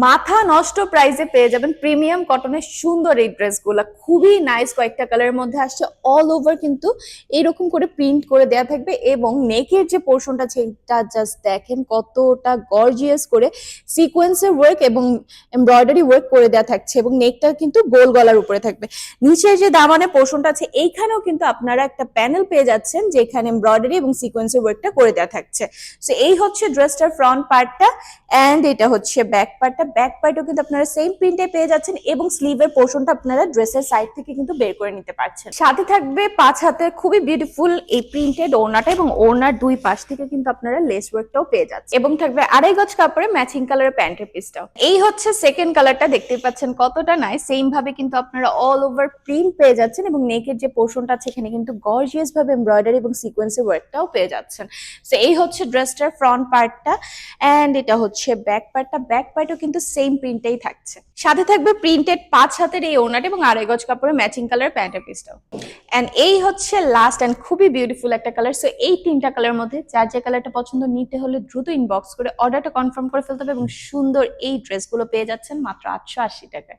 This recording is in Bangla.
মাথা নষ্ট প্রাইসে পেয়ে যাবেন প্রিমিয়াম কটনের সুন্দর এই ড্রেসগুলো, খুবই নাইস। কয়েকটা কালারের মধ্যে আসছে, অল ওভার কিন্তু এরকম করে প্রিন্ট করে দেয়া থাকবে এবং নেকের যে পোর্শনটা আছে এটা জাস্ট দেখেন কতটা গর্জিয়াস করে সিকোয়েন্সের ওয়ার্ক এবং এমব্রয়ডারি ওয়ার্ক করে দেয়া থাকছে এবং নেকটা কিন্তু গোল গলার উপরে থাকবে। নিচের যে দামানে পোর্শনটা আছে এইখানেও কিন্তু আপনারা একটা প্যানেল পেয়ে যাচ্ছেন যেখানে এমব্রয়ডারি এবং সিকোয়েন্সের ওয়ার্কটা করে দেয়া থাকছে। সো এই হচ্ছে ড্রেসটার ফ্রন্ট পার্টটা এন্ড এটা হচ্ছে ব্যাক পার্টটা। ব্যাক পার্টও কিন্তু আপনারা সেম প্রিন্টে পেয়ে যাচ্ছেন এবং স্লিভের পোর্শনটা আপনারা ড্রেসের সাইড থেকে কিন্তু বের করে নিতে পারছেন। সাথে থাকবে 5 হাতের খুবই বিউটিফুল এই প্রিন্টেড ওড়নাটা এবং ওড়নার দুই পাশ থেকে কিন্তু আপনারা লেস ওয়ার্কটাও পেয়ে যাচ্ছেন এবং থাকবে 2.5 গজ কাপড়ে ম্যাচিং কালারের প্যান্টের পিসটাও। এই হচ্ছে সেকেন্ড কালারটা, দেখতেই পাচ্ছেন কতটা নাইস। সেম ভাবে কিন্তু আপনারা অল ওভার প্রিন্ট পেয়ে যাচ্ছেন এবং নেকের যে পোর্শনটা আছে এখানে কিন্তু গর্জিয়াস ভাবে এমব্রয়ডারি এবং সিকোয়েন্সের ওয়ার্কটাও পেয়ে যাচ্ছেন। সো এই হচ্ছে ড্রেসটার ফ্রন্ট পার্টটা এন্ড এটা হচ্ছে ব্যাক পার্টটা। ব্যাক পার্টও কিন্তু সেম প্রিন্টেই থাকছে, সাথে থাকবে প্রিন্টেড 5 হাতের এই ওড়নাটা এবং 2.5 গজ কাপড়ে ম্যাচিং কালার প্যান্টের পিসটাও। এন্ড এই হচ্ছে লাস্ট এন্ড খুবই বিউটিফুল একটা কালার। সো এই তিনটা কালার মধ্যে যার যে কালারটা পছন্দ নিতে হলে দ্রুত ইনবক্স করে অর্ডারটা কনফার্ম করে ফেলতে হবে এবং সুন্দর এই ড্রেসগুলো পেয়ে যাচ্ছেন মাত্র 880 টাকায়।